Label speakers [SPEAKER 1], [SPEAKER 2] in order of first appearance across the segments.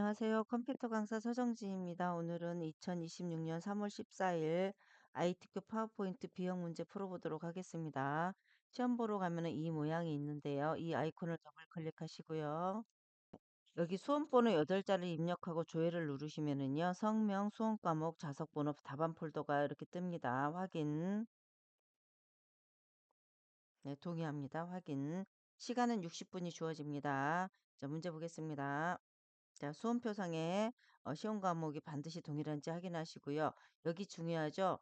[SPEAKER 1] 안녕하세요. 컴퓨터 강사 서정지입니다. 오늘은 2026년 3월 14일 ITQ 파워포인트 비형 문제 풀어보도록 하겠습니다. 시험 보러 가면은 이 모양이 있는데요. 이 아이콘을 더블 클릭하시고요. 여기 수험번호 8자리를 입력하고 조회를 누르시면은요. 성명, 수험 과목, 자석 번호, 답안 폴더가 이렇게 뜹니다. 확인. 네, 동의합니다. 확인. 시간은 60분이 주어집니다. 자, 문제 보겠습니다. 자, 수험표상에 시험 과목이 반드시 동일한지 확인하시고요. 여기 중요하죠.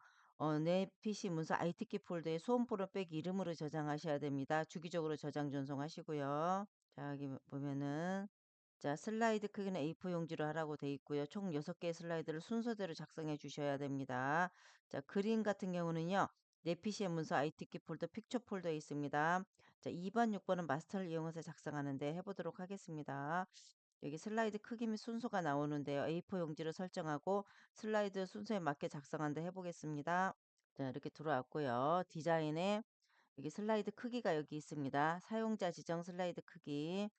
[SPEAKER 1] 내 PC 문서 IT키 폴더에 수험 프로 빼기 이름으로 저장하셔야 됩니다. 주기적으로 저장 전송하시고요. 자, 여기 보면은 자, 슬라이드 크기는 A4 용지로 하라고 돼 있고요. 총 6개의 슬라이드를 순서대로 작성해 주셔야 됩니다. 자, 그림 같은 경우는요. 내 PC의 문서 IT키 폴더 픽처 폴더에 있습니다. 자, 2번, 6번은 마스터를 이용해서 작성하는데 해보도록 하겠습니다. 여기 슬라이드 크기 및 순서가 나오는데요. A4 용지를 설정하고 슬라이드 순서에 맞게 작성한데 해보겠습니다. 자, 이렇게 들어왔고요. 디자인에 여기 슬라이드 크기가 여기 있습니다. 사용자 지정 슬라이드 크기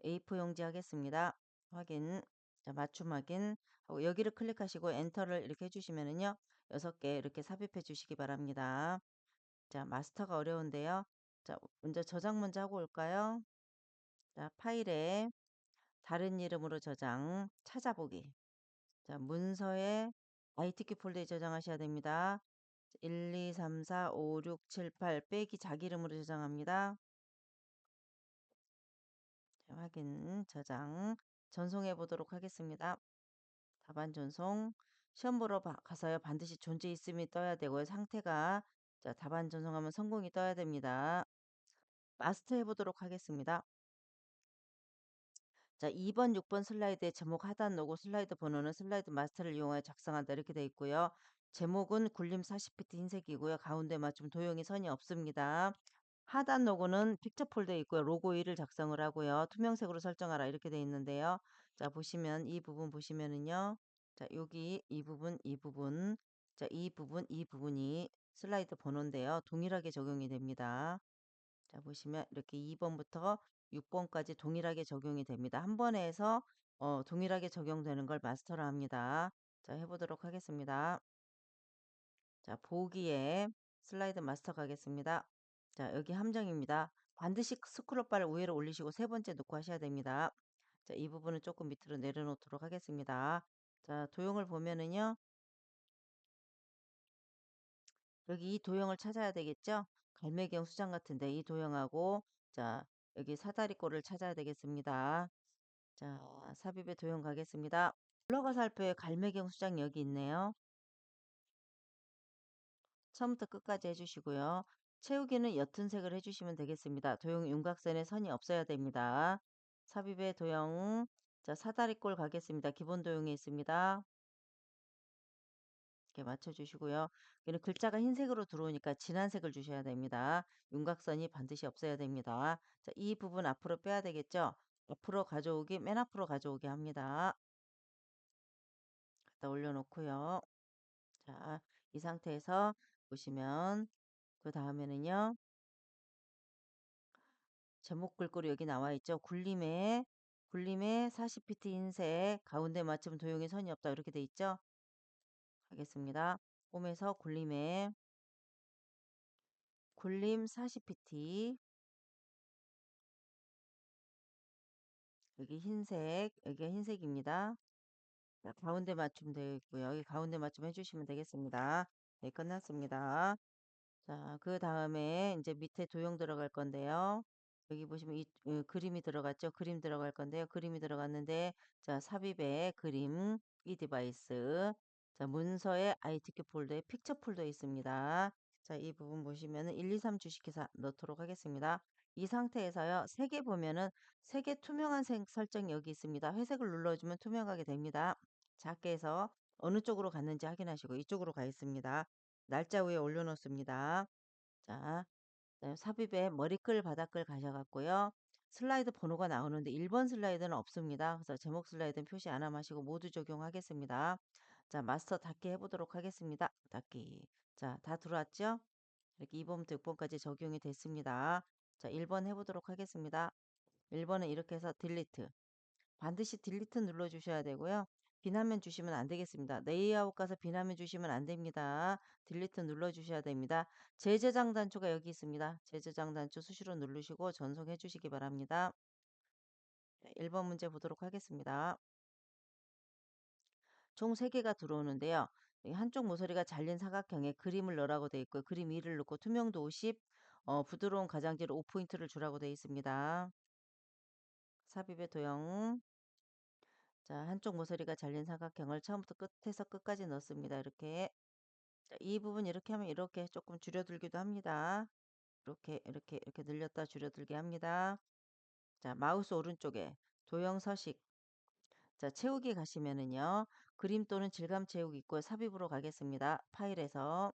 [SPEAKER 1] A4 용지 하겠습니다. 확인. 자, 맞춤 확인 하고 여기를 클릭하시고 엔터를 이렇게 해주시면은요. 6개 이렇게 삽입해 주시기 바랍니다. 자, 마스터가 어려운데요. 자, 먼저 저장 먼저 하고 올까요? 자, 파일에 다른 이름으로 저장, 찾아보기. 자, 문서에 IT키 폴더에 저장하셔야 됩니다. 1, 2, 3, 4, 5, 6, 7, 8 빼기 자기 이름으로 저장합니다. 자, 확인, 저장, 전송해 보도록 하겠습니다. 답안 전송. 시험 보러 가서요. 반드시 존재 있음이 떠야 되고요. 상태가 자, 답안 전송하면 성공이 떠야 됩니다. 마스터 해 보도록 하겠습니다. 자, 2번, 6번 슬라이드의 제목 하단 로고 슬라이드 번호는 슬라이드 마스터를 이용하여 작성한다 이렇게 되어 있고요. 제목은 굴림 40피트 흰색이고요. 가운데 맞춤 도형이 선이 없습니다. 하단 로고는 픽처 폴더에 있고요. 로고 1을 작성을 하고요. 투명색으로 설정하라 이렇게 되어 있는데요. 자, 보시면 이 부분 보시면은요. 자, 여기 이 부분, 이 부분. 자, 이 부분, 이 부분이 슬라이드 번호인데요. 동일하게 적용이 됩니다. 자, 보시면 이렇게 2번부터 6번까지 동일하게 적용이 됩니다. 한 번에 해서 동일하게 적용되는 걸 마스터라 합니다. 자, 해보도록 하겠습니다. 자, 보기에 슬라이드 마스터 가겠습니다. 자, 여기 함정입니다. 반드시 스크롤바를 위로 올리시고 세 번째 놓고 하셔야 됩니다. 자, 이 부분은 조금 밑으로 내려놓도록 하겠습니다. 자, 도형을 보면은요. 여기 이 도형을 찾아야 되겠죠? 갈매기형 수장 같은데 이 도형하고 자, 여기 사다리꼴을 찾아야 되겠습니다. 자, 삽입의 도형 가겠습니다. 블로거 살표에 갈매기형 수장 여기 있네요. 처음부터 끝까지 해주시고요. 채우기는 옅은 색을 해주시면 되겠습니다. 도형 윤곽선에 선이 없어야 됩니다. 삽입의 도형, 자, 사다리꼴 가겠습니다. 기본 도형에 있습니다. 이렇게 맞춰주시고요. 여기는 글자가 흰색으로 들어오니까 진한 색을 주셔야 됩니다. 윤곽선이 반드시 없어야 됩니다. 자, 이 부분 앞으로 빼야 되겠죠? 앞으로 가져오기, 맨 앞으로 가져오게 합니다. 갖다 올려놓고요. 자, 이 상태에서 보시면 그 다음에는요. 제목 글꼴이 여기 나와 있죠. 굴림에 40피트 흰색 가운데 맞춤 도형의 선이 없다 이렇게 돼 있죠. 하겠습니다. 홈에서 굴림 40pt 여기 흰색 여기가 흰색입니다. 자, 가운데 맞춤 되어 있고요. 여기 가운데 맞춤 해주시면 되겠습니다. 네, 끝났습니다. 자, 그 다음에 이제 밑에 도형 들어갈 건데요. 여기 보시면 그림이 들어갔죠. 그림 들어갈 건데요. 그림이 들어갔는데 자, 삽입에 그림 이 디바이스 자, 문서에 ITK 폴더에 픽처 폴더에 있습니다. 자, 이 부분 보시면은 1, 2, 3 주식해서 넣도록 하겠습니다. 이 상태에서요. 색에 보면은 색의 투명한 색 설정이 여기 있습니다. 회색을 눌러주면 투명하게 됩니다. 작게 해서 어느 쪽으로 갔는지 확인하시고 이쪽으로 가 있습니다. 날짜 위에 올려놓습니다. 자, 그다음에 삽입에 머리글 바닥글 가셔갖고요. 슬라이드 번호가 나오는데 1번 슬라이드는 없습니다. 그래서 제목 슬라이드는 표시 안 함하시고 모두 적용하겠습니다. 자, 마스터 닫기 해보도록 하겠습니다. 닫기. 자, 다 들어왔죠? 이렇게 2번부터 6번까지 적용이 됐습니다. 자, 1번 해보도록 하겠습니다. 1번은 이렇게 해서 딜리트. 반드시 딜리트 눌러 주셔야 되고요. 비난면 주시면 안 되겠습니다. 레이아웃 가서 비난면 주시면 안 됩니다. 딜리트 눌러 주셔야 됩니다. 재저장 단추가 여기 있습니다. 재저장 단추 수시로 누르시고 전송해 주시기 바랍니다. 네, 1번 문제 보도록 하겠습니다. 총 3개가 들어오는데요. 이 한쪽 모서리가 잘린 사각형에 그림을 넣으라고 되어 있고요. 그림 위를 넣고 투명도 50, 부드러운 가장자리 5포인트를 주라고 되어 있습니다. 삽입의 도형. 자, 한쪽 모서리가 잘린 사각형을 처음부터 끝에서 끝까지 넣습니다. 이렇게. 자, 이 부분 이렇게 하면 이렇게 조금 줄여들기도 합니다. 이렇게 늘렸다 줄여들게 합니다. 자, 마우스 오른쪽에 도형 서식. 자, 채우기 가시면은요. 그림 또는 질감 채우기 있고요. 삽입으로 가겠습니다. 파일에서.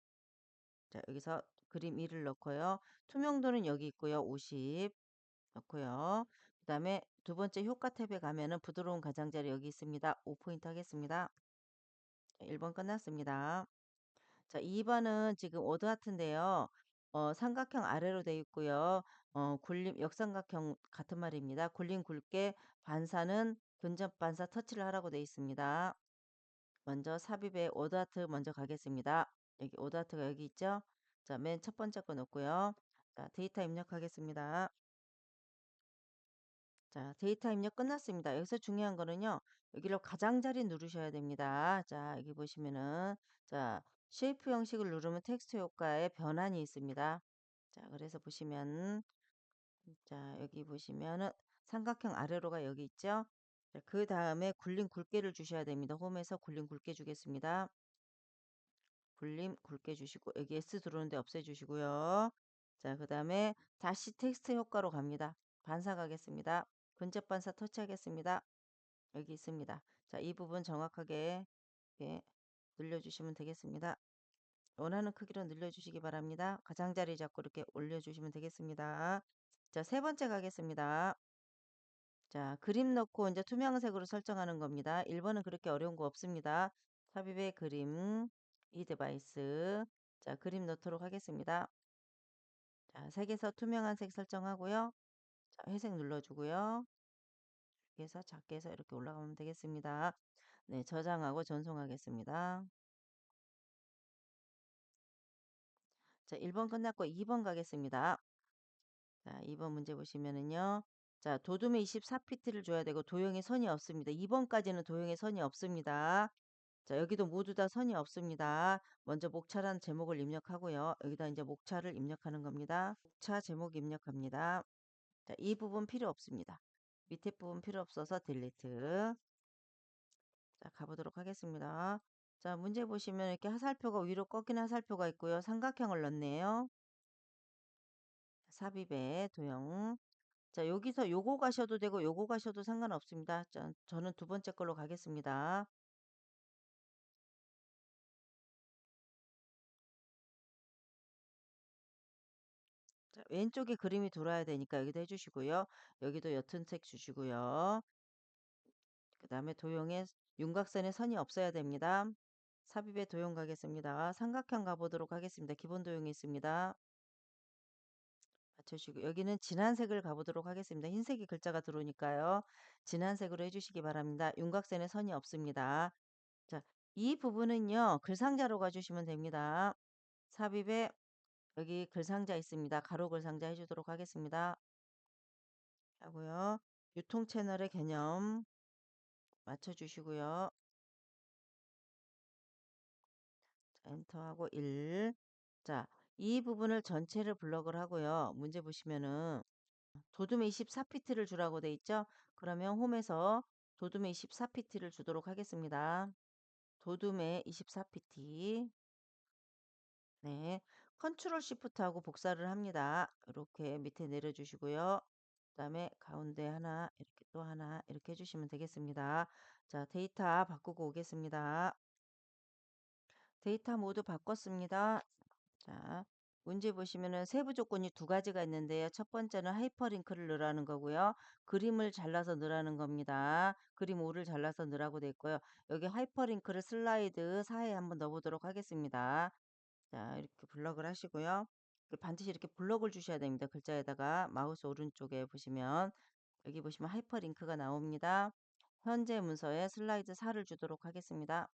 [SPEAKER 1] 자, 여기서 그림 2를 넣고요. 투명도는 여기 있고요. 50 넣고요. 그다음에 두 번째 효과 탭에 가면은 부드러운 가장자리 여기 있습니다. 5포인트 하겠습니다. 1번 끝났습니다. 자, 2번은 지금 오드 하트인데요. 삼각형 아래로 되어 있고요. 굴림 역삼각형 같은 말입니다. 굴림 굵게 반사는 근접 반사 터치를 하라고 되어 있습니다. 먼저 삽입에 오드 하트 먼저 가겠습니다. 여기 오드 하트가 여기 있죠? 자, 맨 첫 번째 거 넣고요. 자, 데이터 입력하겠습니다. 자, 데이터 입력 끝났습니다. 여기서 중요한 거는요. 여기로 가장자리 누르셔야 됩니다. 자, 여기 보시면은 자, 쉐이프 형식을 누르면 텍스트 효과에 변환이 있습니다. 자, 그래서 보시면 자, 여기 보시면은 삼각형 아래로가 여기 있죠? 자, 그다음에 굴림 굵게를 주셔야 됩니다. 홈에서 굴림 굵게 주겠습니다. 굴림 굵게 주시고 여기 S 들어오는데 없애 주시고요. 자, 그다음에 다시 텍스트 효과로 갑니다. 반사 가겠습니다. 근접 반사 터치하겠습니다. 여기 있습니다. 자, 이 부분 정확하게 이렇게 늘려주시면 되겠습니다. 원하는 크기로 늘려주시기 바랍니다. 가장자리 잡고 이렇게 올려주시면 되겠습니다. 자, 세 번째 가겠습니다. 자, 그림 넣고 이제 투명색으로 설정하는 겁니다. 1번은 그렇게 어려운 거 없습니다. 삽입의 그림, 이 디바이스. 자, 그림 넣도록 하겠습니다. 자, 색에서 투명한 색 설정하고요. 자, 회색 눌러주고요. 그래서 작게 해서 이렇게 올라가면 되겠습니다. 네, 저장하고 전송하겠습니다. 자, 1번 끝났고 2번 가겠습니다. 자, 2번 문제 보시면은요. 자, 도둠에 24피트를 줘야 되고 도형에 선이 없습니다. 2번까지는 도형에 선이 없습니다. 자, 여기도 모두 다 선이 없습니다. 먼저 목차란 제목을 입력하고요. 여기다 이제 목차를 입력하는 겁니다. 목차 제목 입력합니다. 자, 이 부분 필요 없습니다. 밑에 부분 필요 없어서 딜리트. 자, 가보도록 하겠습니다. 자, 문제 보시면 이렇게 화살표가 위로 꺾인 화살표가 있고요. 삼각형을 넣네요. 삽입에 도형. 자, 여기서 요거 가셔도 되고 요거 가셔도 상관없습니다. 자, 저는 두 번째 걸로 가겠습니다. 자, 왼쪽에 그림이 돌아야 되니까 여기도 해주시고요. 여기도 옅은 색 주시고요. 그 다음에 도형에 윤곽선에 선이 없어야 됩니다. 삽입에 도형 가겠습니다. 삼각형 가보도록 하겠습니다. 기본 도형이 있습니다. 맞춰주시고 여기는 진한 색을 가보도록 하겠습니다. 흰색이 글자가 들어오니까요. 진한 색으로 해주시기 바랍니다. 윤곽선에 선이 없습니다. 자, 이 부분은요. 글상자로 가주시면 됩니다. 삽입에 여기 글상자 있습니다. 가로 글상자 해주도록 하겠습니다. 하고요. 유통 채널의 개념 맞춰주시고요. 자, 엔터하고 1. 자, 이 부분을 전체를 블럭을 하고요. 문제 보시면은 도둠에 24피트를 주라고 돼 있죠? 그러면 홈에서 도둠에 24피트를 주도록 하겠습니다. 도둠에 24pt. 네. 컨트롤 시프트하고 복사를 합니다. 이렇게 밑에 내려주시고요. 그다음에 가운데 하나, 이렇게 또 하나 이렇게 해주시면 되겠습니다. 자, 데이터 바꾸고 오겠습니다. 데이터 모두 바꿨습니다. 자, 문제 보시면은 세부 조건이 두 가지가 있는데요. 첫 번째는 하이퍼링크를 넣으라는 거고요. 그림을 잘라서 넣으라는 겁니다. 그림 5를 잘라서 넣으라고 돼 있고요. 여기 하이퍼링크를 슬라이드 사이에 한번 넣어보도록 하겠습니다. 자, 이렇게 블럭을 하시고요. 반드시 이렇게 블럭을 주셔야 됩니다. 글자에다가 마우스 오른쪽에 보시면 여기 보시면 하이퍼링크가 나옵니다. 현재 문서에 슬라이드 4를 주도록 하겠습니다.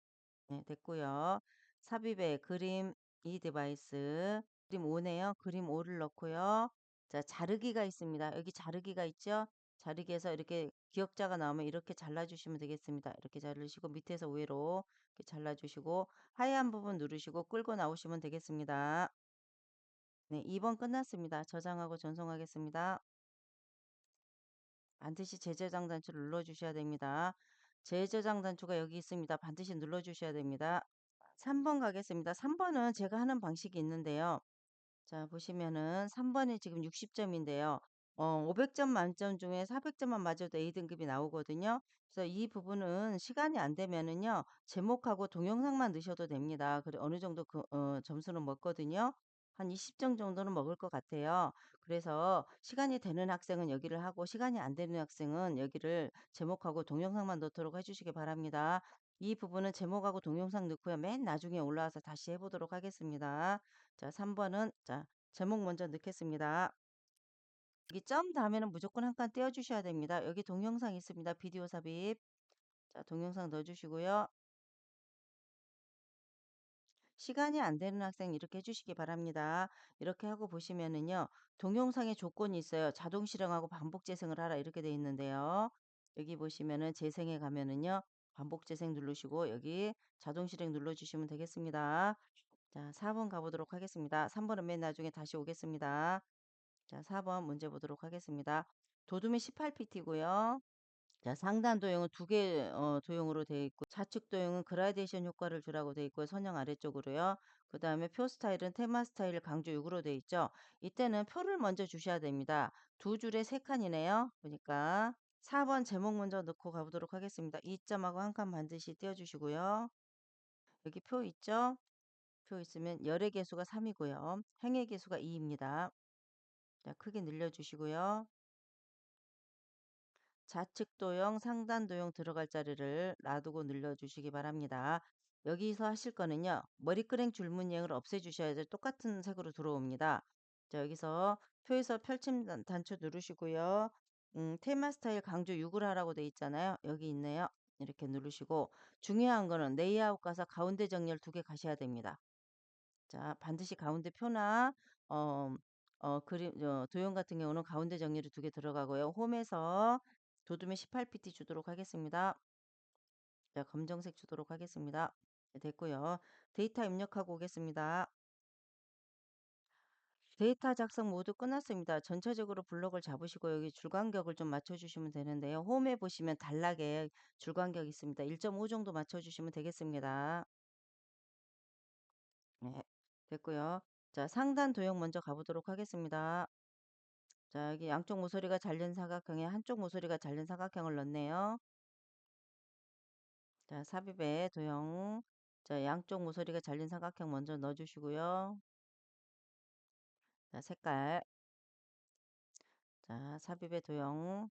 [SPEAKER 1] 네, 됐고요. 삽입에 그림 이 디바이스 그림 5네요. 그림 5를 넣고요. 자, 자르기가 있습니다. 여기 자르기가 있죠? 자르기에서 이렇게 기역자가 나오면 이렇게 잘라주시면 되겠습니다. 이렇게 자르시고 밑에서 위로 이렇게 잘라주시고 하얀 부분 누르시고 끌고 나오시면 되겠습니다. 네, 2번 끝났습니다. 저장하고 전송하겠습니다. 반드시 재저장 단추를 눌러주셔야 됩니다. 재저장 단추가 여기 있습니다. 반드시 눌러주셔야 됩니다. 3번 가겠습니다. 3번은 제가 하는 방식이 있는데요. 자, 보시면은 3 번이 지금 60 점인데요. 500점 만점 중에 400 점만 맞아도 A 등급이 나오거든요. 그래서 이 부분은 시간이 안 되면은요. 제목하고 동영상만 넣으셔도 됩니다. 그래 어느 정도 점수는 먹거든요. 한 20점 정도는 먹을 것 같아요. 그래서 시간이 되는 학생은 여기를 하고 시간이 안 되는 학생은 여기를 제목하고 동영상만 넣도록 해 주시기 바랍니다. 이 부분은 제목하고 동영상 넣고요. 맨 나중에 올라와서 다시 해 보도록 하겠습니다. 자, 3 번은 자, 제목 먼저 넣겠습니다. 여기 점 다음에는 무조건 한 칸 떼어 주셔야 됩니다. 여기 동영상 있습니다. 비디오 삽입. 자, 동영상 넣어 주시고요. 시간이 안 되는 학생 이렇게 해 주시기 바랍니다. 이렇게 하고 보시면은요. 동영상에 조건이 있어요. 자동 실행하고 반복 재생을 하라 이렇게 돼 있는데요. 여기 보시면은 재생에 가면은요. 반복 재생 누르시고 여기 자동 실행 눌러 주시면 되겠습니다. 자, 4번 가보도록 하겠습니다. 3 번은 맨 나중에 다시 오겠습니다. 자, 4번 문제 보도록 하겠습니다. 도둠이 18pt고요. 자, 상단 도형은 두 개 도형으로 되어 있고 좌측 도형은 그라데이션 효과를 주라고 되어 있고요. 선형 아래쪽으로요. 그다음에 표 스타일은 테마 스타일 강조 6으로 되어 있죠. 이때는 표를 먼저 주셔야 됩니다. 두 줄에 세 칸이네요. 보니까 4번 제목 먼저 넣고 가보도록 하겠습니다. 이 점하고 한 칸 반드시 띄워 주시고요. 여기 표 있죠? 표 있으면 열의 개수가 3 이고요. 행의 개수가 2 입니다. 자, 크게 늘려 주시고요. 좌측 도형, 상단 도형 들어갈 자리를 놔두고 늘려주시기 바랍니다. 여기서 하실 거는요. 머리끄랭 줄무늬형을 없애주셔야 돼 똑같은 색으로 들어옵니다. 자, 여기서 표에서 펼침 단추 누르시고요. 테마 스타일 강조 6을 하라고 돼 있잖아요. 여기 있네요. 이렇게 누르시고 중요한 거는 레이아웃 가서 가운데 정렬 2개 가셔야 됩니다. 자, 반드시 가운데 표나 어 그림 도형 같은 경우는 가운데 정렬이 2개 들어가고요. 홈에서 도둠에 18pt 주도록 하겠습니다. 자, 검정색 주도록 하겠습니다. 네, 됐고요. 데이터 입력하고 오겠습니다. 데이터 작성 모두 끝났습니다. 전체적으로 블록을 잡으시고 여기 줄간격을 좀 맞춰 주시면 되는데요. 홈에 보시면 단락에 줄간격 있습니다. 1.5 정도 맞춰 주시면 되겠습니다. 네, 됐고요. 자, 상단 도형 먼저 가보도록 하겠습니다. 자, 여기 양쪽 모서리가 잘린 사각형에 한쪽 모서리가 잘린 사각형을 넣네요. 자, 삽입에 도형. 자, 양쪽 모서리가 잘린 사각형 먼저 넣어 주시고요. 자, 색깔. 자, 삽입에 도형.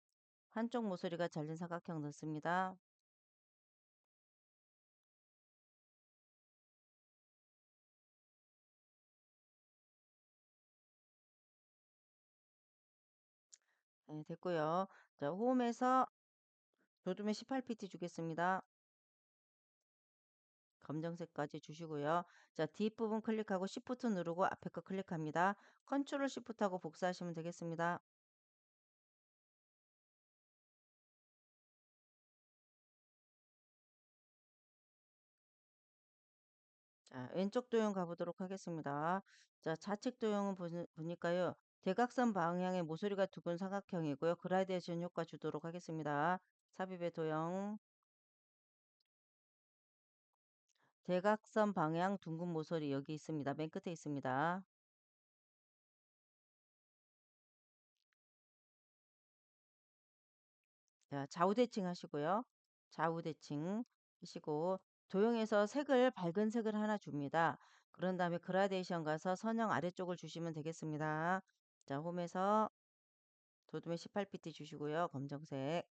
[SPEAKER 1] 한쪽 모서리가 잘린 사각형 넣습니다. 네, 됐고요. 자, 홈에서 도둠에 18pt 주겠습니다. 검정색까지 주시고요. 자, 뒷부분 클릭하고 Shift 누르고 앞에 거 클릭합니다. 컨트롤 Shift하고 복사하시면 되겠습니다. 자, 왼쪽 도형 가보도록 하겠습니다. 자, 좌측 도형은 보니까요. 대각선 방향의 모서리가 두 분 삼각형이고요. 그라데이션 효과 주도록 하겠습니다. 삽입의 도형. 대각선 방향 둥근 모서리 여기 있습니다. 맨 끝에 있습니다. 자, 좌우 대칭 하시고요. 좌우 대칭 하시고 도형에서 색을 밝은 색을 하나 줍니다. 그런 다음에 그라데이션 가서 선형 아래쪽을 주시면 되겠습니다. 자, 홈에서 도둠에 18pt 주시고요. 검정색.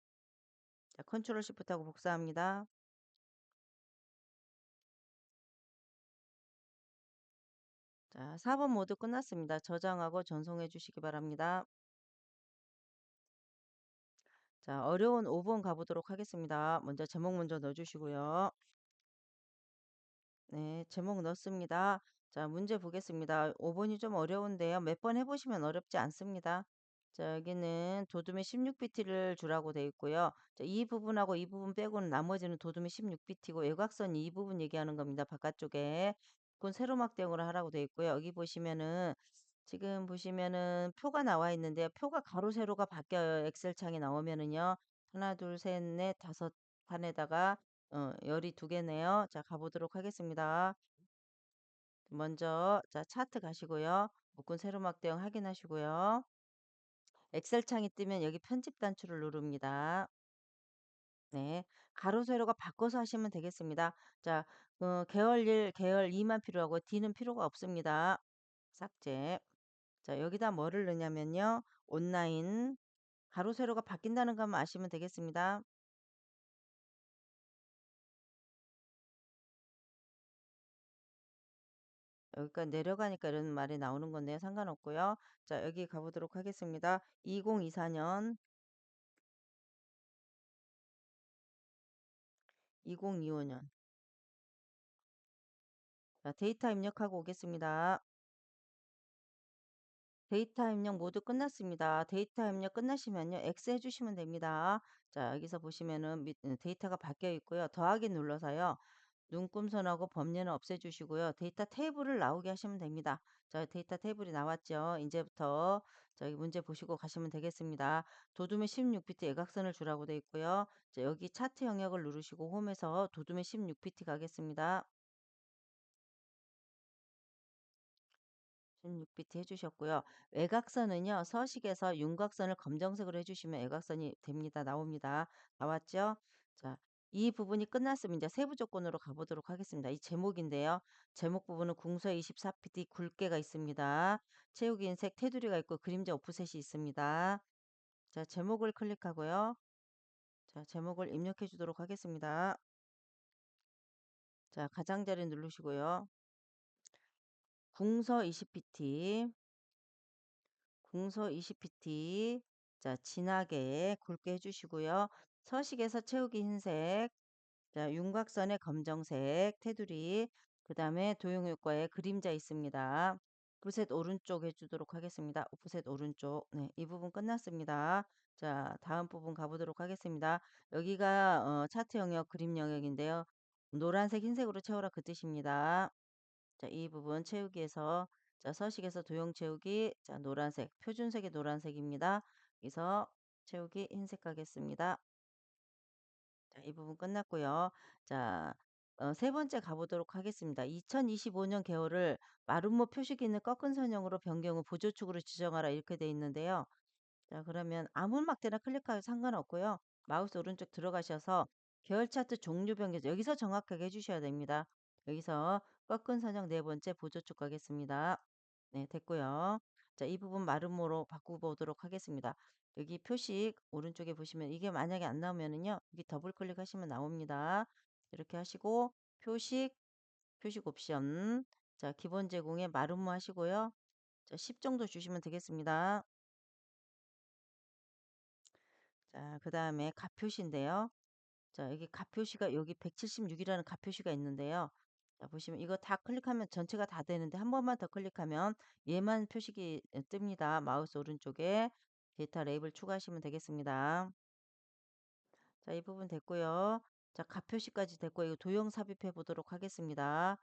[SPEAKER 1] 자, 컨트롤 시프트하고 복사합니다. 자, 4번 모두 끝났습니다. 저장하고 전송해 주시기 바랍니다. 자, 어려운 5번 가보도록 하겠습니다. 먼저 제목 먼저 넣어주시고요. 네, 제목 넣었습니다. 자, 문제 보겠습니다. 5번이 좀 어려운데요. 몇 번 해보시면 어렵지 않습니다. 자, 여기는 도둠이 16bt를 주라고 되어 있고요. 자, 이 부분하고 이 부분 빼고는 나머지는 도둠이 16bt고 외곽선 이 부분 얘기하는 겁니다. 바깥쪽에. 그건 세로막대용으로 하라고 되어 있고요. 여기 보시면은 지금 보시면은 표가 나와 있는데요. 표가 가로 세로가 바뀌어요. 엑셀 창이 나오면은요. 하나, 둘, 셋, 넷, 다섯 칸에다가 열이 두 개네요. 자, 가보도록 하겠습니다. 먼저 자 차트 가시고요. 묶은 세로막 대응 확인하시고요. 엑셀 창이 뜨면 여기 편집 단추를 누릅니다. 네. 가로 세로가 바꿔서 하시면 되겠습니다. 자, 계열 1, 계열 2만 필요하고 D는 필요가 없습니다. 삭제. 자, 여기다 뭐를 넣냐면요. 온라인 가로 세로가 바뀐다는 것만 아시면 되겠습니다. 여기까지 내려가니까 이런 말이 나오는 건데요. 상관없고요. 자, 여기 가보도록 하겠습니다. 2024년, 2025년. 자, 데이터 입력하고 오겠습니다. 데이터 입력 모두 끝났습니다. 데이터 입력 끝나시면요. X 해주시면 됩니다. 자, 여기서 보시면은 데이터가 바뀌어 있고요. 더하기 눌러서요. 눈금선하고 범례는 없애주시고요. 데이터 테이블을 나오게 하시면 됩니다. 자, 데이터 테이블이 나왔죠. 이제부터 저기 문제 보시고 가시면 되겠습니다. 도둠의 16비트 예각선을 주라고 되어 있고요. 자, 여기 차트 영역을 누르시고 홈에서 도둠의 16비트 가겠습니다. 16비트 해주셨고요. 외곽선은요. 서식에서 윤곽선을 검정색으로 해주시면 외곽선이 됩니다. 나옵니다. 나왔죠? 자, 이 부분이 끝났으면 이제 세부 조건으로 가보도록 하겠습니다. 이 제목인데요. 제목 부분은 궁서 24PT 굵게가 있습니다. 채우기 흰색 테두리가 있고 그림자 오프셋이 있습니다. 자, 제목을 클릭하고요. 자, 제목을 입력해 주도록 하겠습니다. 자, 가장자리 누르시고요. 궁서 20PT 궁서 20pt 자 진하게 굵게 해주시고요. 서식에서 채우기 흰색 자 윤곽선의 검정색 테두리 그 다음에 도형효과에 그림자 있습니다. 오프셋 오른쪽 해주도록 하겠습니다. 오프셋 오른쪽 네, 이 부분 끝났습니다. 자 다음 부분 가보도록 하겠습니다. 여기가 차트 영역 그림 영역인데요. 노란색 흰색으로 채워라 그 뜻입니다. 자, 이 부분 채우기에서 자, 서식에서 도형 채우기 자, 노란색, 표준색이 노란색입니다. 여기서 채우기 흰색 가겠습니다. 자, 이 부분 끝났고요. 자, 세 번째 가보도록 하겠습니다. 2025년 개월을 마름모 표식이 있는 꺾은 선형으로 변경 후 보조축으로 지정하라 이렇게 돼 있는데요. 자, 그러면 아무 막대나 클릭하기 상관없고요. 마우스 오른쪽 들어가셔서 계열 차트 종류 변경 여기서 정확하게 해주셔야 됩니다. 여기서 꺾은 선형 네 번째 보조축 가겠습니다. 네, 됐고요. 자, 이 부분 마름모로 바꿔보도록 하겠습니다. 여기 표식 오른쪽에 보시면 이게 만약에 안 나오면은요. 여기 더블 클릭하시면 나옵니다. 이렇게 하시고 표식 옵션 자, 기본 제공에 마름모 하시고요. 자, 10 정도 주시면 되겠습니다. 자, 그다음에 값표시인데요. 자, 여기 값표시가 여기 176이라는 값표시가 있는데요. 자, 보시면 이거 다 클릭하면 전체가 다 되는데 한 번만 더 클릭하면 얘만 표식이 뜹니다. 마우스 오른쪽에 데이터 레이블 추가하시면 되겠습니다. 자, 이 부분 됐고요. 자, 값표시까지 됐고 이거 도형 삽입해 보도록 하겠습니다.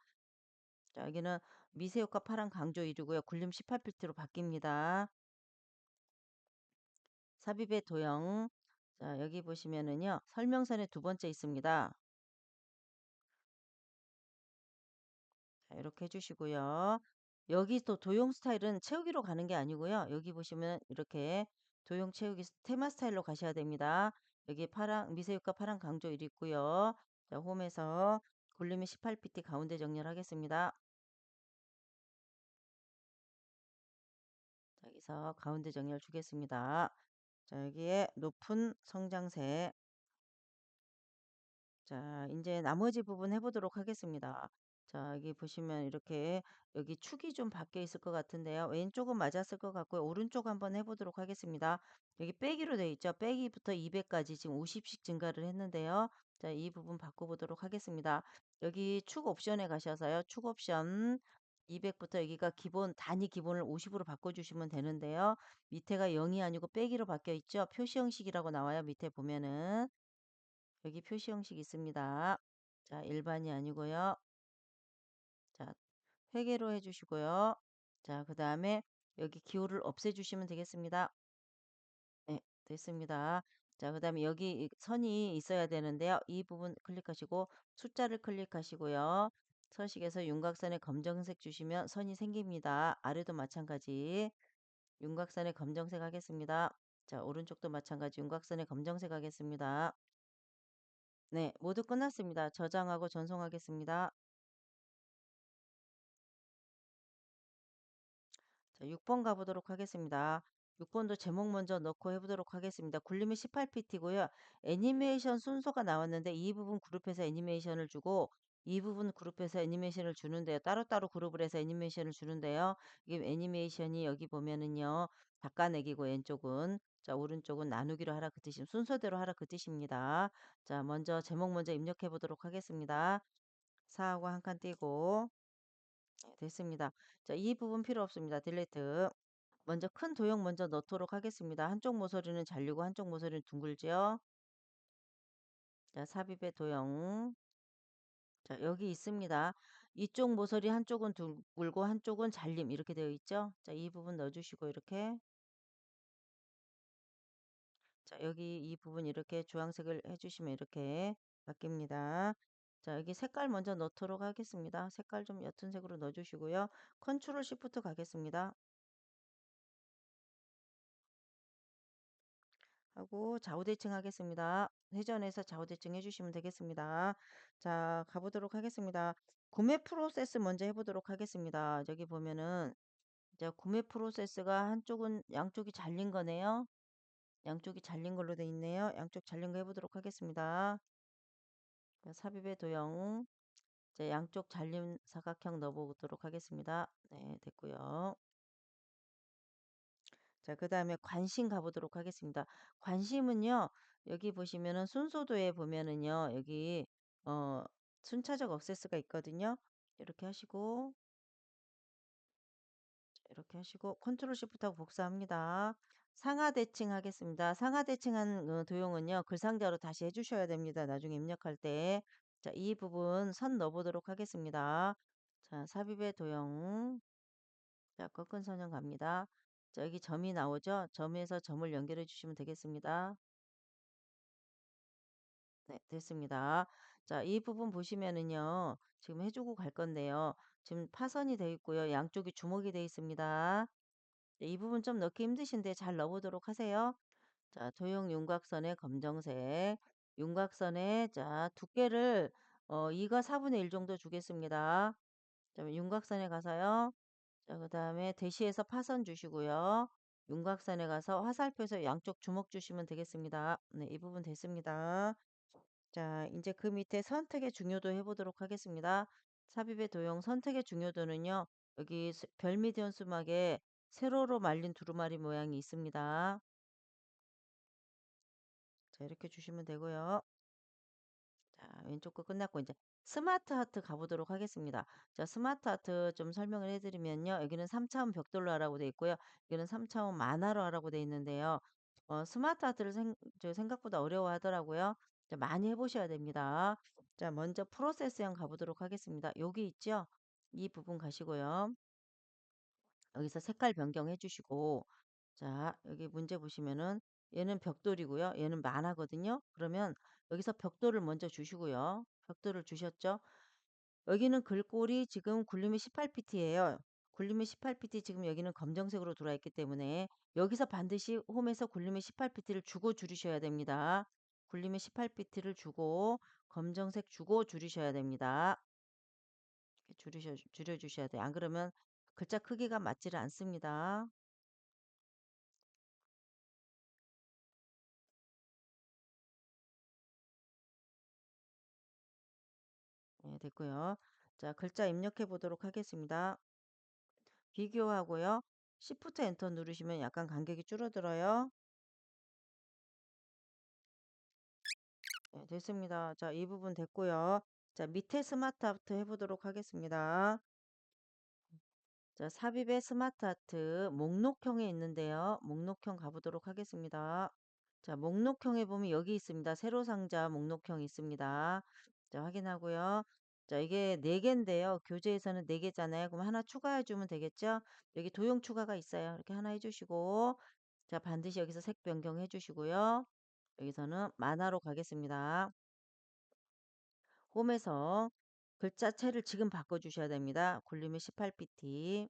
[SPEAKER 1] 자, 여기는 미세효과 파란 강조 1이고요. 굴림 18필트로 바뀝니다. 삽입의 도형. 자, 여기 보시면은요. 설명선에 두 번째 있습니다. 자, 이렇게 해주시고요. 여기 또 도형 스타일은 채우기로 가는 게 아니고요. 여기 보시면 이렇게 도형 채우기 테마 스타일로 가셔야 됩니다. 여기 파랑 미세유가 파란 강조 1 있고요. 자, 홈에서 굴림이 18pt 가운데 정렬하겠습니다. 자, 여기서 가운데 정렬 주겠습니다. 자, 여기에 높은 성장세. 자, 이제 나머지 부분 해보도록 하겠습니다. 자, 여기 보시면 이렇게 여기 축이 좀 바뀌어 있을 것 같은데요. 왼쪽은 맞았을 것 같고요. 오른쪽 한번 해보도록 하겠습니다. 여기 빼기로 돼 있죠. 빼기부터 200까지 지금 50씩 증가를 했는데요. 자, 이 부분 바꿔보도록 하겠습니다. 여기 축 옵션에 가셔서요. 축 옵션 200부터 여기가 기본, 단위 기본을 50으로 바꿔주시면 되는데요. 밑에가 0이 아니고 빼기로 바뀌어 있죠. 표시 형식이라고 나와요. 밑에 보면은. 여기 표시 형식 있습니다. 자, 일반이 아니고요. 자, 회계로 해주시고요. 자, 그 다음에 여기 기호를 없애주시면 되겠습니다. 네, 됐습니다. 자, 그 다음에 여기 선이 있어야 되는데요. 이 부분 클릭하시고 숫자를 클릭하시고요. 서식에서 윤곽선에 검정색 주시면 선이 생깁니다. 아래도 마찬가지 윤곽선에 검정색 하겠습니다. 자, 오른쪽도 마찬가지 윤곽선에 검정색 하겠습니다. 네, 모두 끝났습니다. 저장하고 전송하겠습니다. 자, 6번 가보도록 하겠습니다. 6번도 제목 먼저 넣고 해보도록 하겠습니다. 굴림이 18pt고요. 애니메이션 순서가 나왔는데 이 부분 그룹해서 애니메이션을 주고 이 부분 그룹해서 애니메이션을 주는데요. 따로따로 그룹을 해서 애니메이션을 주는데요. 이게 애니메이션이 여기 보면은요. 닦아내기고 왼쪽은 자, 오른쪽은 나누기로 하라 그 뜻이 순서대로 하라 그 뜻입니다. 자, 먼저 제목 먼저 입력해 보도록 하겠습니다. 사하고 한 칸 띄고 네, 됐습니다. 자, 이 부분 필요 없습니다. 딜리트. 먼저 큰 도형 먼저 넣도록 하겠습니다. 한쪽 모서리는 잘리고 한쪽 모서리는 둥글지요. 자, 삽입의 도형. 자, 여기 있습니다. 이쪽 모서리 한쪽은 둥글고 한쪽은 잘림 이렇게 되어 있죠. 자, 이 부분 넣어주시고 이렇게. 자, 여기 이 부분 이렇게 주황색을 해주시면 이렇게 바뀝니다. 자, 여기 색깔 먼저 넣도록 하겠습니다. 색깔 좀 옅은 색으로 넣어주시고요. 컨트롤 시프트 가겠습니다. 하고 좌우 대칭하겠습니다. 회전해서 좌우 대칭 해주시면 되겠습니다. 자, 가보도록 하겠습니다. 구매 프로세스 먼저 해보도록 하겠습니다. 여기 보면은 이제 구매 프로세스가 한쪽은 양쪽이 잘린 거네요. 양쪽이 잘린 걸로 돼 있네요. 양쪽 잘린 거 해보도록 하겠습니다. 자, 삽입의 도형. 이제 양쪽 잘린 사각형 넣어보도록 하겠습니다. 네, 됐고요. 자, 그다음에 관심 가보도록 하겠습니다. 관심은요. 여기 보시면은 순서도에 보면은요. 여기 어 순차적 액세스가 있거든요. 이렇게 하시고 이렇게 하시고 컨트롤 시프트하고 복사합니다. 상하 대칭 하겠습니다. 상하 대칭한 도형은요. 글 상자로 다시 해 주셔야 됩니다. 나중에 입력할 때. 자, 이 부분 선 넣어 보도록 하겠습니다. 자, 삽입의 도형. 자, 꺾은 선형 갑니다. 자, 여기 점이 나오죠? 점에서 점을 연결해 주시면 되겠습니다. 네, 됐습니다. 자, 이 부분 보시면은요. 지금 해주고 갈 건데요. 지금 파선이 되어 있고요. 양쪽이 주먹이 되어 있습니다. 네, 이 부분 좀 넣기 힘드신데 잘 넣어보도록 하세요. 자, 도형 윤곽선의 검정색. 윤곽선의 자, 두께를 2가 4분의 1 정도 주겠습니다. 자, 윤곽선에 가서요. 자, 그다음에 대시에서 파선 주시고요. 윤곽선에 가서 화살표에서 양쪽 주먹 주시면 되겠습니다. 네, 이 부분 됐습니다. 자, 이제 그 밑에 선택의 중요도 해보도록 하겠습니다. 삽입의 도형 선택의 중요도는요. 여기 별미디 현수막에 세로로 말린 두루마리 모양이 있습니다. 자, 이렇게 주시면 되고요. 자, 왼쪽 거 끝났고 이제 스마트 하트 가보도록 하겠습니다. 자, 스마트 하트 좀 설명을 해드리면요. 여기는 3차원 벽돌로 하라고 돼 있고요. 여기는 3차원 만화로 하라고 돼 있는데요. 스마트 하트를 생각보다 어려워하더라고요. 자, 많이 해보셔야 됩니다. 자, 먼저 프로세스형 가보도록 하겠습니다. 여기 있죠? 이 부분 가시고요. 여기서 색깔 변경해 주시고 자, 여기 문제 보시면은 얘는 벽돌이고요. 얘는 만화거든요. 그러면 여기서 벽돌을 먼저 주시고요. 벽돌을 주셨죠? 여기는 글꼴이 지금 굴림이 18pt예요. 굴림이 18pt 지금 여기는 검정색으로 들어와 있기 때문에 여기서 반드시 홈에서 굴림이 18pt를 주고 줄이셔야 됩니다. 굴림이 18pt를 주고 검정색 주고 줄이셔야 됩니다. 이렇게 줄여주셔야 돼요. 안 그러면 글자 크기가 맞지를 않습니다. 네, 됐고요. 자, 글자 입력해 보도록 하겠습니다. 비교하고요. Shift 엔터 누르시면 약간 간격이 줄어들어요. 네, 됐습니다. 자, 이 부분 됐고요. 자, 밑에 스마트 아트 해보도록 하겠습니다. 자, 삽입의 스마트 아트 목록형에 있는데요. 목록형 가보도록 하겠습니다. 자, 목록형에 보면 여기 있습니다. 세로 상자 목록형 있습니다. 자, 확인하고요. 자, 이게 4개인데요. 교재에서는 4개잖아요. 그럼 하나 추가해 주면 되겠죠? 여기 도형 추가가 있어요. 이렇게 하나 해주시고, 자, 반드시 여기서 색 변경해 주시고요. 여기서는 만화로 가겠습니다. 홈에서 글자체를 지금 바꿔주셔야 됩니다. 굴림의 18pt.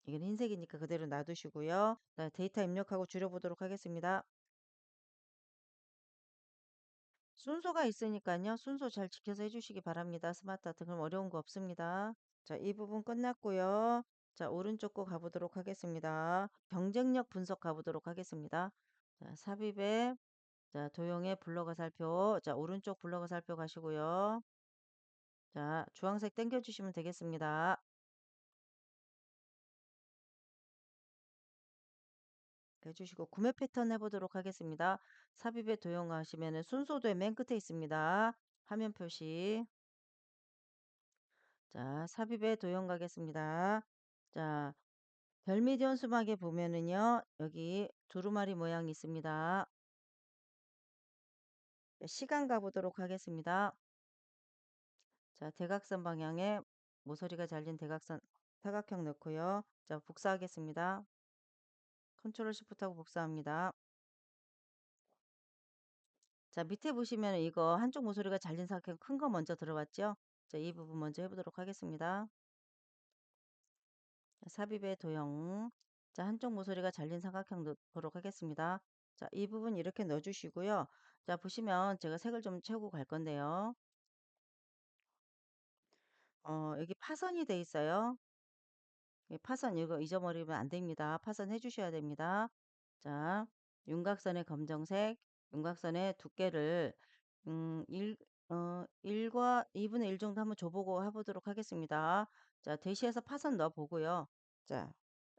[SPEAKER 1] 이건 흰색이니까 그대로 놔두시고요. 자, 데이터 입력하고 줄여보도록 하겠습니다. 순서가 있으니까요. 순서 잘 지켜서 해주시기 바랍니다. 스마트 아트 그럼 어려운 거 없습니다. 자, 이 부분 끝났고요. 자, 오른쪽 거 가보도록 하겠습니다. 경쟁력 분석 가보도록 하겠습니다. 자, 삽입에 자, 도형의 블럭화 살표. 자, 오른쪽 블럭화 살표 가시고요. 자, 주황색 당겨주시면 되겠습니다. 해주시고 구매 패턴 해보도록 하겠습니다. 삽입에 도용하시면 순서도에 맨 끝에 있습니다. 화면 표시. 자, 삽입에 도용 가겠습니다. 자, 별미디온 수막에 보면은요, 여기 두루마리 모양이 있습니다. 자, 시간 가보도록 하겠습니다. 자, 대각선 방향에 모서리가 잘린 대각선 사각형 넣고요. 자, 복사하겠습니다. 컨트롤 시프트하고 복사합니다. 자, 밑에 보시면 이거 한쪽 모서리가 잘린 사각형 큰 거 먼저 들어왔죠? 자, 이 부분 먼저 해보도록 하겠습니다. 자, 삽입의 도형. 자, 한쪽 모서리가 잘린 삼각형 넣도록 하겠습니다. 자, 이 부분 이렇게 넣어주시고요. 자, 보시면 제가 색을 좀 채우고 갈 건데요. 여기 파선이 돼 있어요. 이 파선 이거 잊어버리면 안 됩니다. 파선 해주셔야 됩니다. 자, 윤곽선의 검정색, 윤곽선의 두께를 1과 2분의 1 정도 한번 줘보고 해보도록 하겠습니다. 자, 대시해서 파선 넣어보고요. 자,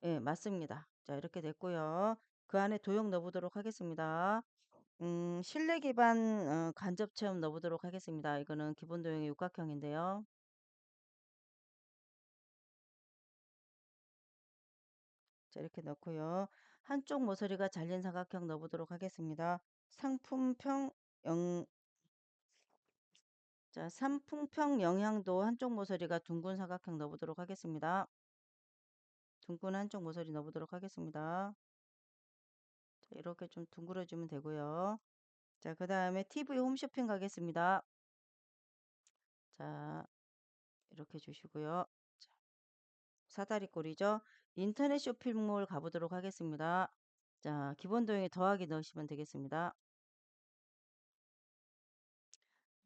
[SPEAKER 1] 예, 맞습니다. 자, 이렇게 됐고요. 그 안에 도형 넣어보도록 하겠습니다. 실내 기반 간접 체험 넣어보도록 하겠습니다. 이거는 기본 도형의 육각형인데요. 자, 이렇게 넣고요. 한쪽 모서리가 잘린 사각형 넣어보도록 하겠습니다. 상품평 영, 자, 상품평 영향도 한쪽 모서리가 둥근 사각형 넣어보도록 하겠습니다. 둥근 한쪽 모서리 넣어보도록 하겠습니다. 자, 이렇게 좀 둥그러주면 되고요. 자, 그 다음에 TV 홈쇼핑 가겠습니다. 자, 이렇게 주시고요. 자, 사다리 꼴이죠. 인터넷 쇼핑몰 가보도록 하겠습니다. 자, 기본 도형에 더하기 넣으시면 되겠습니다.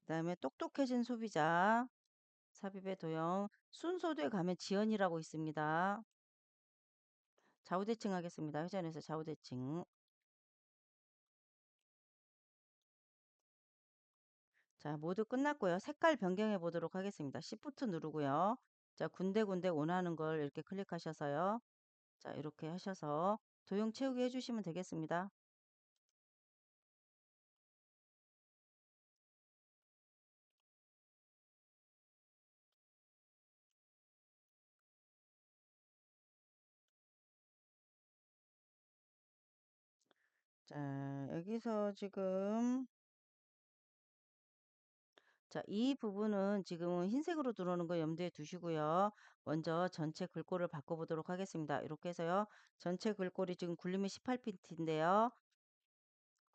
[SPEAKER 1] 그 다음에 똑똑해진 소비자. 삽입의 도형. 순서도에 가면 지연이라고 있습니다. 좌우대칭 하겠습니다. 회전해서 좌우대칭. 자, 모두 끝났고요. 색깔 변경해 보도록 하겠습니다. Shift 누르고요. 자, 군데군데 원하는 걸 이렇게 클릭하셔서요. 자, 이렇게 하셔서 도형 채우기 해주시면 되겠습니다. 자, 여기서 지금 자, 이 부분은 지금은 흰색으로 들어오는 거 염두에 두시고요. 먼저 전체 글꼴을 바꿔보도록 하겠습니다. 이렇게 해서요. 전체 글꼴이 지금 굴림이 18pt인데요.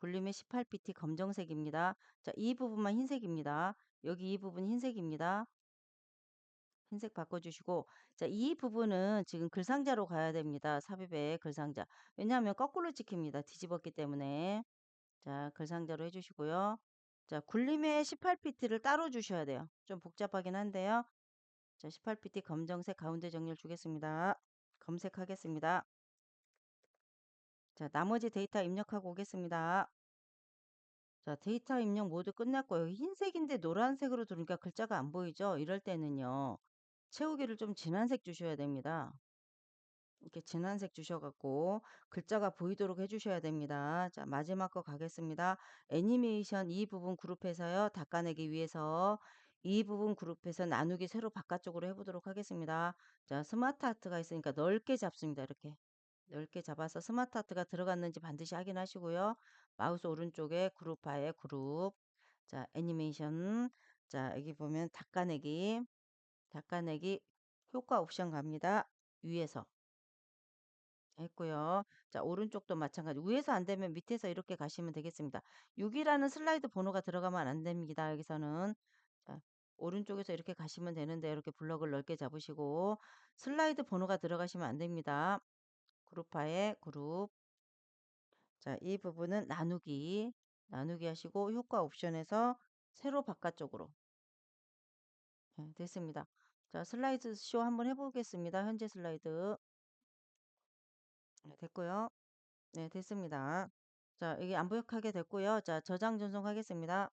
[SPEAKER 1] 굴림이 18pt 검정색입니다. 자, 이 부분만 흰색입니다. 여기 이 부분 흰색입니다. 흰색 바꿔주시고, 자, 이 부분은 지금 글상자로 가야 됩니다. 삽입의 글상자. 왜냐하면 거꾸로 찍힙니다. 뒤집었기 때문에. 자, 글상자로 해주시고요. 자, 굴림의 18pt를 따로 주셔야 돼요. 좀 복잡하긴 한데요. 자, 18pt 검정색 가운데 정렬 주겠습니다. 검색하겠습니다. 자, 나머지 데이터 입력하고 오겠습니다. 자, 데이터 입력 모두 끝났고요. 흰색인데 노란색으로 들어오니까 글자가 안 보이죠? 이럴 때는요. 채우기를 좀 진한 색 주셔야 됩니다. 이렇게 진한 색 주셔 갖고 글자가 보이도록 해 주셔야 됩니다. 자, 마지막 거 가겠습니다. 애니메이션 이 부분 그룹해서요. 닦아내기 위해서 이 부분 그룹해서 나누기 세로 바깥쪽으로 해 보도록 하겠습니다. 자, 스마트 하트가 있으니까 넓게 잡습니다. 이렇게. 넓게 잡아서 스마트 하트가 들어갔는지 반드시 확인하시고요. 마우스 오른쪽에 그룹하에 그룹. 자, 애니메이션. 자, 여기 보면 닦아내기 효과 옵션 갑니다. 위에서. 했고요. 자, 오른쪽도 마찬가지. 위에서 안 되면 밑에서 이렇게 가시면 되겠습니다. 6이라는 슬라이드 번호가 들어가면 안 됩니다. 여기서는. 자, 오른쪽에서 이렇게 가시면 되는데 이렇게 블럭을 넓게 잡으시고 슬라이드 번호가 들어가시면 안 됩니다. 그룹화에 그룹. 자, 이 부분은 나누기 하시고 효과 옵션에서 세로 바깥쪽으로. 네, 됐습니다. 자, 슬라이드 쇼 한번 해보겠습니다. 현재 슬라이드. 네, 됐고요. 네, 됐습니다. 자, 이게 안 부역하게 됐고요. 자, 저장 전송하겠습니다.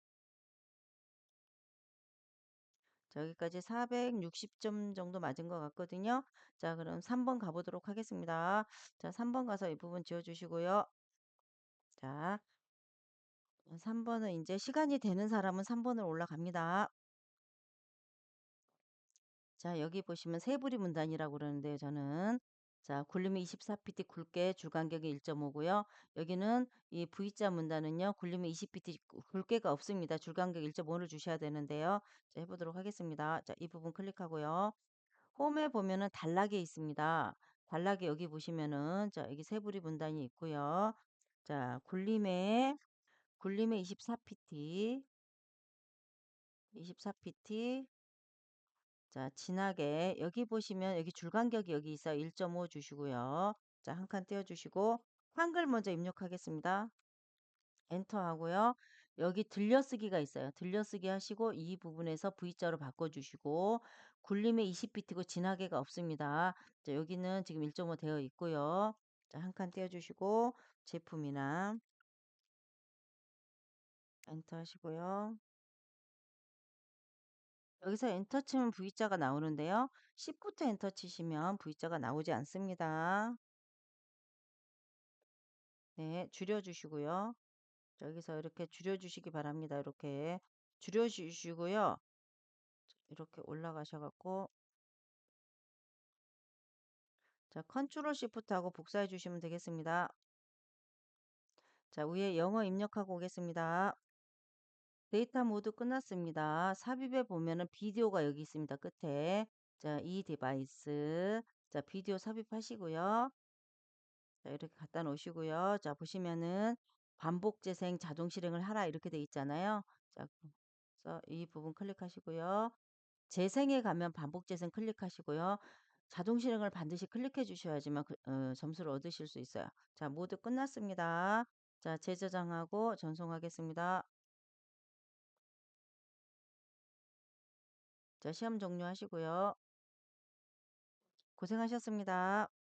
[SPEAKER 1] 자, 여기까지 460점 정도 맞은 것 같거든요. 자, 그럼 3번 가보도록 하겠습니다. 자, 3번 가서 이 부분 지워주시고요. 자, 3번은 이제 시간이 되는 사람은 3번을 올라갑니다. 자, 여기 보시면 세부리 문단이라고 그러는데요, 저는. 자, 굴림이 24pt 굵게 줄간격이 1.5고요. 여기는 이 V자 문단은요, 굴림이 20pt 굵게가 없습니다. 줄간격 1.5를 주셔야 되는데요. 자, 해보도록 하겠습니다. 자, 이 부분 클릭하고요. 홈에 보면은 단락이 있습니다. 단락이 여기 보시면은, 자, 여기 세부리 문단이 있고요. 자, 굴림의 24pt, 자, 진하게 여기 보시면 여기 줄간격이 여기 있어요. 1.5 주시고요. 자, 한 칸 떼어 주시고 한글 먼저 입력하겠습니다. 엔터 하고요. 여기 들려쓰기가 있어요. 들려쓰기 하시고 이 부분에서 V자로 바꿔 주시고 굴림의 20bt고 진하게가 없습니다. 자, 여기는 지금 1.5 되어 있고요. 자, 한 칸 떼어 주시고 제품이나 엔터 하시고요. 여기서 엔터 치면 V자가 나오는데요. Shift 엔터 치시면 V자가 나오지 않습니다. 네, 줄여주시고요. 여기서 이렇게 줄여주시기 바랍니다. 이렇게 줄여주시고요. 이렇게 올라가셔갖고 자, 컨트롤 시프트 하고 복사해 주시면 되겠습니다. 자, 위에 영어 입력하고 오겠습니다. 데이터 모드 끝났습니다. 삽입에 보면은 비디오가 여기 있습니다. 끝에. 자, 이 디바이스. 자, 비디오 삽입하시고요. 자, 이렇게 갖다 놓으시고요. 자, 보시면은 반복 재생 자동 실행을 하라 이렇게 돼 있잖아요. 자, 그래서 이 부분 클릭하시고요. 재생에 가면 반복 재생 클릭하시고요. 자동 실행을 반드시 클릭해 주셔야지만 점수를 얻으실 수 있어요. 자, 모두 끝났습니다. 자, 재저장하고 전송하겠습니다. 자, 시험 종료하시고요. 고생하셨습니다.